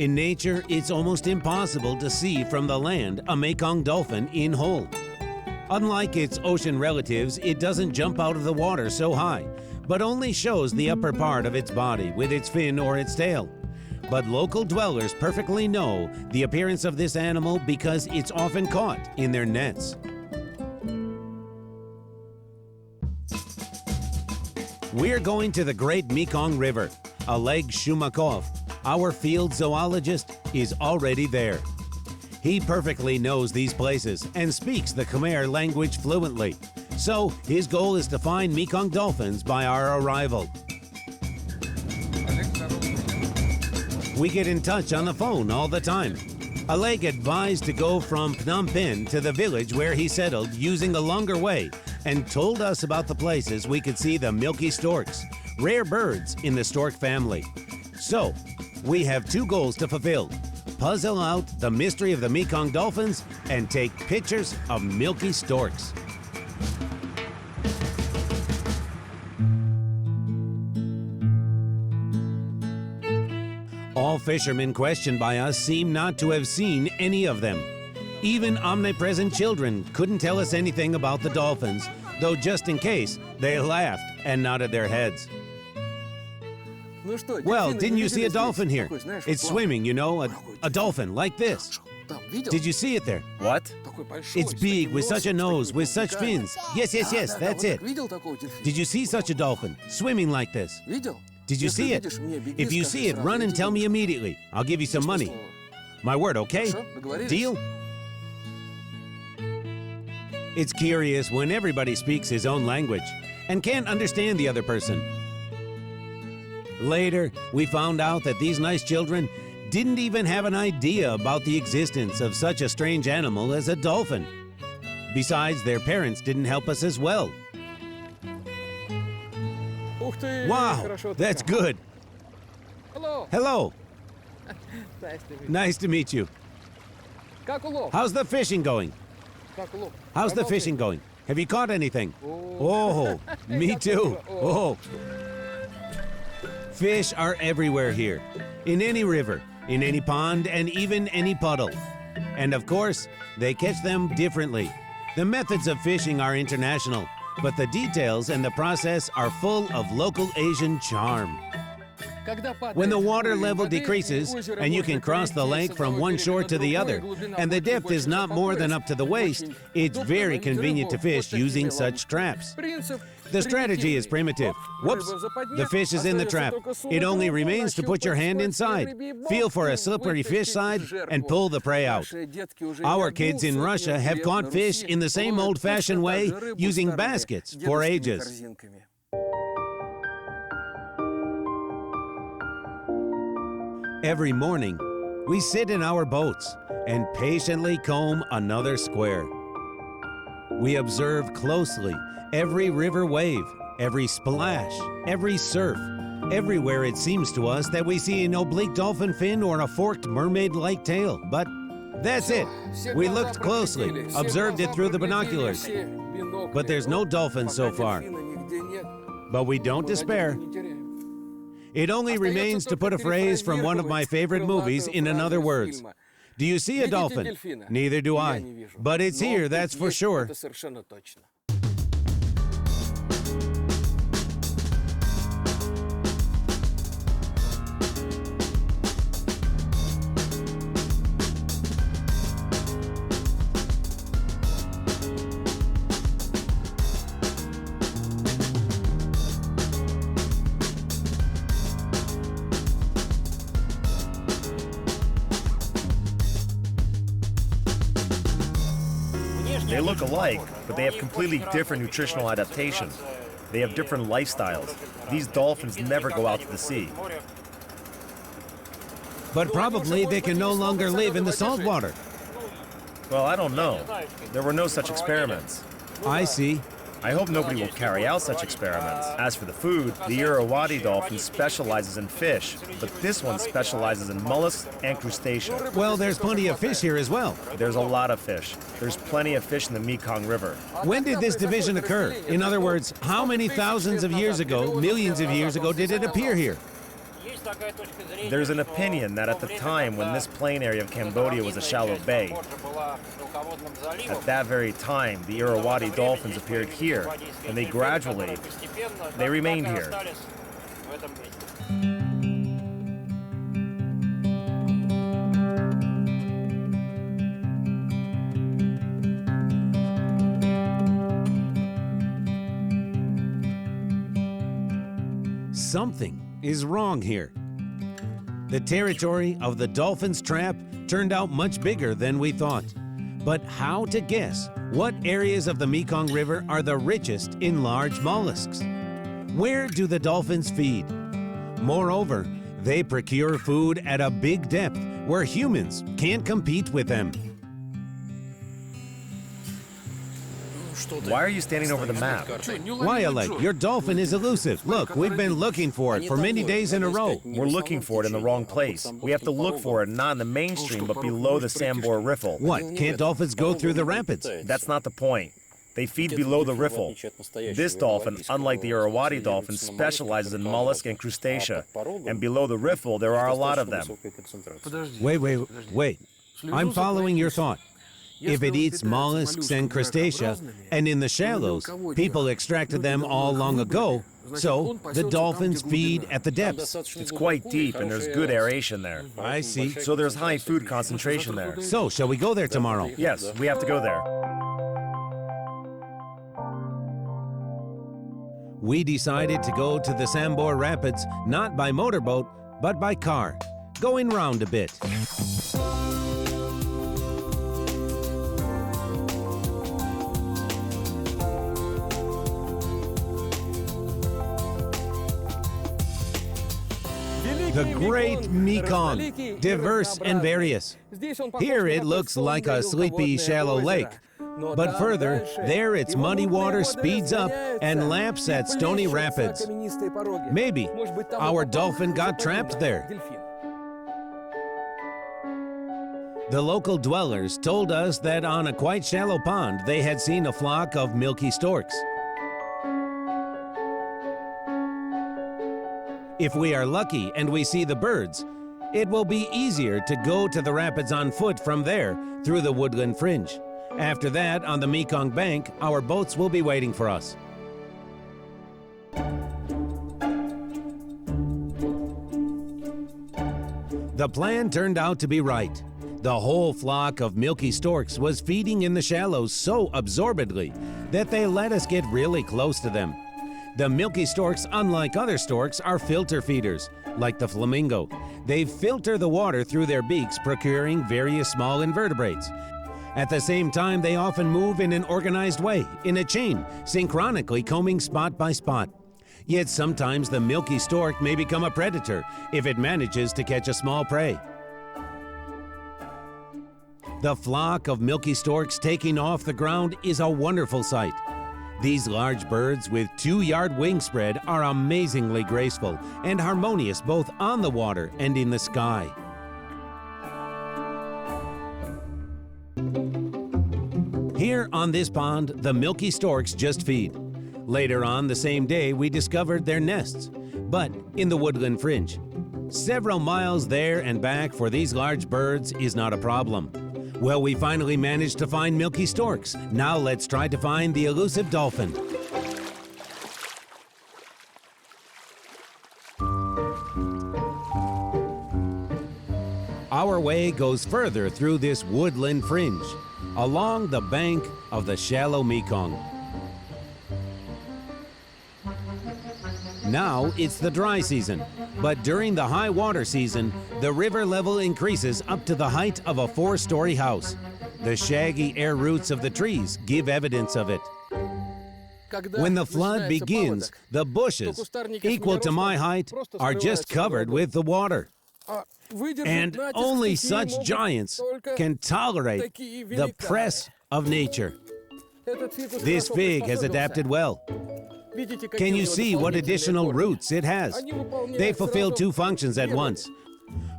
In nature, it's almost impossible to see from the land a Mekong dolphin in whole. Unlike its ocean relatives, it doesn't jump out of the water so high, but only shows the upper part of its body with its fin or its tail. But local dwellers perfectly know the appearance of this animal because it's often caught in their nets. We're going to the Great Mekong River. Oleg Shumakov, our field zoologist, is already there. He perfectly knows these places and speaks the Khmer language fluently. So his goal is to find Mekong dolphins by our arrival. We get in touch on the phone all the time. Oleg advised to go from Phnom Penh to the village where he settled using a longer way and told us about the places we could see the milky storks, rare birds in the stork family. So, we have two goals to fulfill: puzzle out the mystery of the Mekong dolphins and take pictures of milky storks. All fishermen questioned by us seem not to have seen any of them. Even omnipresent children couldn't tell us anything about the dolphins, though just in case, they laughed and nodded their heads. Well, didn't you see a dolphin here? It's swimming, you know, a dolphin like this. Did you see it there? What? It's big, with such a nose, with such fins. Yes, that's it. Did you see such a dolphin, swimming like this? Did you see it? If you see it, run and tell me immediately. I'll give you some money. My word, okay? Deal? It's curious when everybody speaks his own language and can't understand the other person. Later, we found out that these nice children didn't even have an idea about the existence of such a strange animal as a dolphin. Besides, their parents didn't help us as well. Wow, that's good. Hello. Nice to meet you. How's the fishing going? How's the fishing going? Have you caught anything? Oh, me too. Oh. Fish are everywhere here, in any river, in any pond, and even any puddle. And of course, they catch them differently. The methods of fishing are international, but the details and the process are full of local Asian charm. When the water level decreases and you can cross the lake from one shore to the other, and the depth is not more than up to the waist, it's very convenient to fish using such traps. The strategy is primitive. Whoops! The fish is in the trap. It only remains to put your hand inside, feel for a slippery fish side, and pull the prey out. Our kids in Russia have caught fish in the same old-fashioned way, using baskets for ages. Every morning, we sit in our boats and patiently comb another square. We observe closely every river wave, every splash, every surf. Everywhere it seems to us that we see an oblique dolphin fin or a forked mermaid-like tail, but that's it. We looked closely, observed it through the binoculars, but there's no dolphin so far. But we don't despair. It only remains to put a phrase from one of my favorite movies in another words. Do you see a dolphin? Neither do I. But it's here, that's for sure. They look alike, but they have completely different nutritional adaptations. They have different lifestyles. These dolphins never go out to the sea. But probably they can no longer live in the salt water. Well, I don't know. There were no such experiments. I see. I hope nobody will carry out such experiments. As for the food, the Irrawaddy dolphin specializes in fish, but this one specializes in mollusks and crustaceans. Well, there's plenty of fish here as well. There's a lot of fish. There's plenty of fish in the Mekong River. When did this division occur? In other words, how many thousands of years ago, millions of years ago, did it appear here? There's an opinion that at the time when this plain area of Cambodia was a shallow bay, at that very time, the Irrawaddy dolphins appeared here, and they remained here. Something is wrong here. The territory of the dolphins' trap turned out much bigger than we thought. But how to guess what areas of the Mekong River are the richest in large mollusks? Where do the dolphins feed? Moreover, they procure food at a big depth where humans can't compete with them. Why are you standing over the map? Why, Oleg? Your dolphin is elusive. Look, we've been looking for it for many days in a row. We're looking for it in the wrong place. We have to look for it not in the mainstream, but below the Sambor riffle. What, can't dolphins go through the rapids? That's not the point. They feed below the riffle. This dolphin, unlike the Irrawaddy dolphin, specializes in mollusk and crustacea. And below the riffle, there are a lot of them. Wait. I'm following your thought. If it eats mollusks and crustacea, and in the shallows, people extracted them all long ago, so the dolphins feed at the depths. It's quite deep and there's good aeration there. I see. So there's high food concentration there. So, shall we go there tomorrow? Yes, we have to go there. We decided to go to the Sambor Rapids not by motorboat, but by car, going round a bit. The great Mekong, diverse and various. Here it looks like a sleepy, shallow lake. But further, there its muddy water speeds up and laps at stony rapids. Maybe our dolphin got trapped there. The local dwellers told us that on a quite shallow pond they had seen a flock of milky storks. If we are lucky and we see the birds, it will be easier to go to the rapids on foot from there through the woodland fringe. After that, on the Mekong bank, our boats will be waiting for us. The plan turned out to be right. The whole flock of milky storks was feeding in the shallows so absorbedly that they let us get really close to them. The milky storks, unlike other storks, are filter feeders, like the flamingo. They filter the water through their beaks, procuring various small invertebrates. At the same time, they often move in an organized way, in a chain, synchronically combing spot by spot. Yet sometimes the milky stork may become a predator if it manages to catch a small prey. The flock of milky storks taking off the ground is a wonderful sight. These large birds with 2-yard wingspread are amazingly graceful and harmonious both on the water and in the sky. Here on this pond, the milky storks just feed. Later on the same day, we discovered their nests, but in the woodland fringe. Several miles there and back for these large birds is not a problem. Well, we finally managed to find milky storks. Now let's try to find the elusive dolphin. Our way goes further through this woodland fringe, along the bank of the shallow Mekong. Now it's the dry season, but during the high water season, the river level increases up to the height of a 4-story house. The shaggy air roots of the trees give evidence of it. When the flood begins, the bushes, equal to my height, are just covered with the water. And only such giants can tolerate the press of nature. This fig has adapted well. Can you see what additional roots it has? They fulfill 2 functions at once.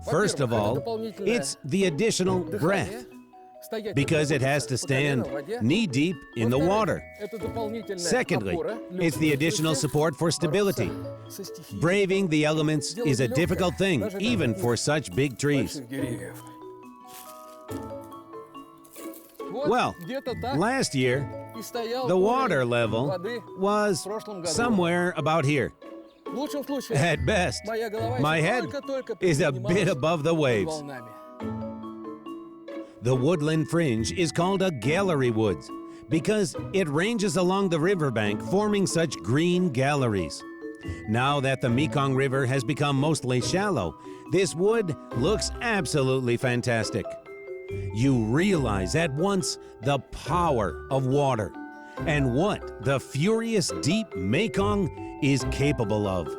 First of all, it's the additional breath. because it has to stand knee-deep in the water. Secondly, it's the additional support for stability. Braving the elements is a difficult thing, even for such big trees. Well, last year, the water level was somewhere about here. At best, my head is a bit above the waves. The woodland fringe is called a gallery woods because it ranges along the riverbank, forming such green galleries. Now that the Mekong River has become mostly shallow, this wood looks absolutely fantastic. You realize at once the power of water and what the furious deep Mekong is capable of.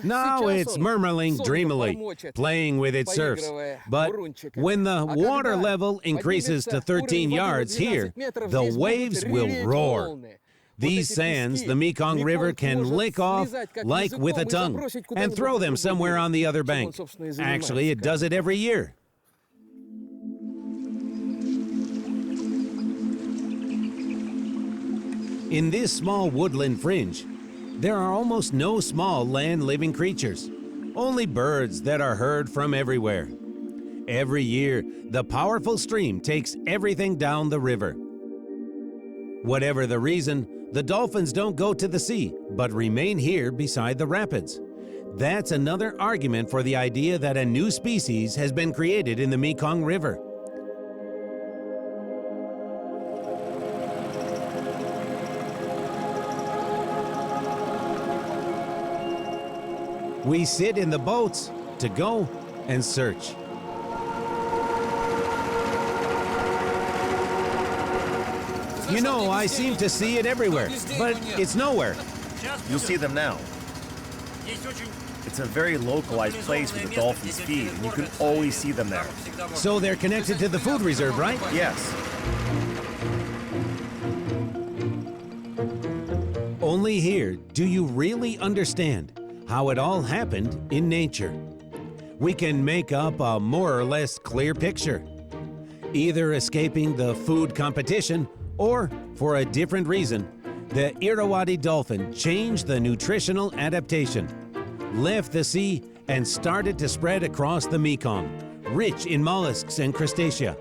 Now it's murmuring dreamily, playing with its surfs. But when the water level increases to 13 yards here, the waves will roar. These sands the Mekong River can lick off like with a tongue and throw them somewhere on the other bank. Actually, it does it every year. In this small woodland fringe, there are almost no small land-living creatures, only birds that are heard from everywhere. Every year, the powerful stream takes everything down the river. Whatever the reason, the dolphins don't go to the sea, but remain here beside the rapids. That's another argument for the idea that a new species has been created in the Mekong River. We sit in the boats to go and search. You know, I seem to see it everywhere, but it's nowhere. You'll see them now. It's a very localized place where the dolphins feed, and you can always see them there. So they're connected to the food reserve, right? Yes. Only here do you really understand how it all happened in nature. We can make up a more or less clear picture, either escaping the food competition or, for a different reason, the Irrawaddy dolphin changed the nutritional adaptation, left the sea, and started to spread across the Mekong, rich in mollusks and crustacea.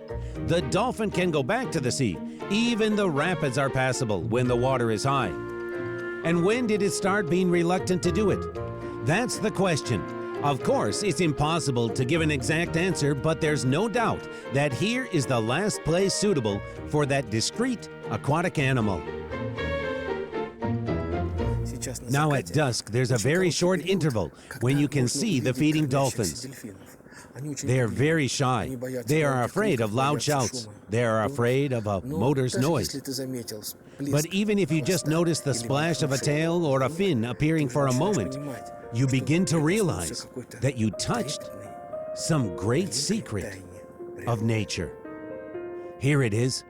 The dolphin can go back to the sea. Even the rapids are passable when the water is high. And when did it start being reluctant to do it? That's the question. Of course, it's impossible to give an exact answer, but there's no doubt that here is the last place suitable for that discreet aquatic animal. Now at dusk, there's a very short interval when you can see the feeding dolphins. They are very shy. They are afraid of loud shouts. They are afraid of a motor's noise. But even if you just notice the splash of a tail or a fin appearing for a moment, you begin to realize that you touched some great secret of nature. Here it is.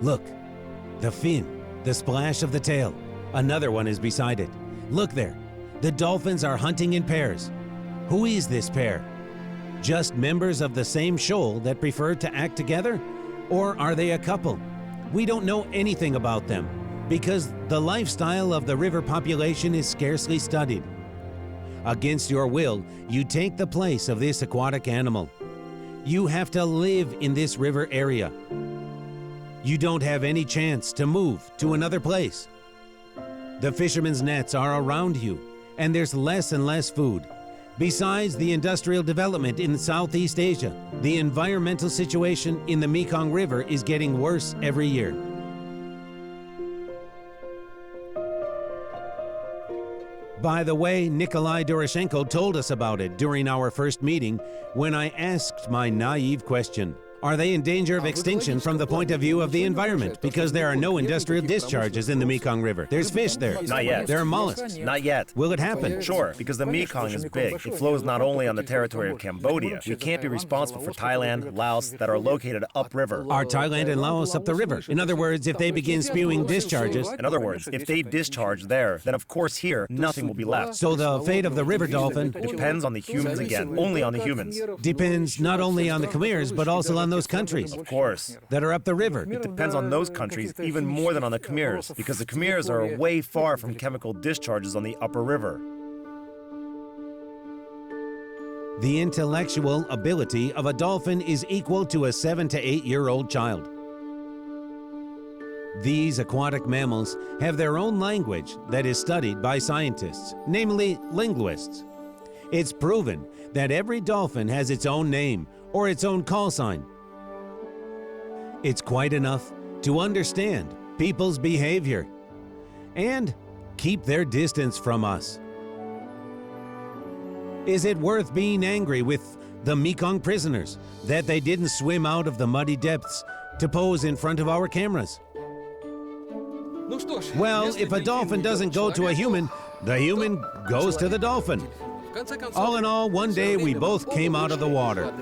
Look, the fin, the splash of the tail. Another one is beside it. Look there. The dolphins are hunting in pairs. Who is this pair? Just members of the same shoal that prefer to act together? Or are they a couple? We don't know anything about them because the lifestyle of the river population is scarcely studied. Against your will, you take the place of this aquatic animal. You have to live in this river area. You don't have any chance to move to another place. The fishermen's nets are around you, and there's less and less food. Besides the industrial development in Southeast Asia, the environmental situation in the Mekong River is getting worse every year. By the way, Nikolai Doroshenko told us about it during our first meeting when I asked my naive question, Are they in danger of extinction from the point of view of the environment? Because there are no industrial discharges in the Mekong River. There's fish there. Not yet. There are mollusks. Not yet. Will it happen? Sure, because the Mekong is big. It flows not only on the territory of Cambodia. We can't be responsible for Thailand, Laos, that are located upriver. Are Thailand and Laos up the river? In other words, if they begin spewing discharges... In other words, if they discharge there, then of course here, nothing will be left. So the fate of the river dolphin... Depends on the humans again. Only on the humans. Depends not only on the Khmers, but also on those countries. Of course. That are up the river. It depends on those countries even more than on the Khmers, because the Khmers are way far from chemical discharges on the upper river. The intellectual ability of a dolphin is equal to a 7 to 8 year old child. These aquatic mammals have their own language that is studied by scientists, namely linguists. It's proven that every dolphin has its own name or its own call sign. It's quite enough to understand people's behavior and keep their distance from us. Is it worth being angry with the Mekong prisoners that they didn't swim out of the muddy depths to pose in front of our cameras? Well, if a dolphin doesn't go to a human, the human goes to the dolphin. All in all, one day we both came out of the water.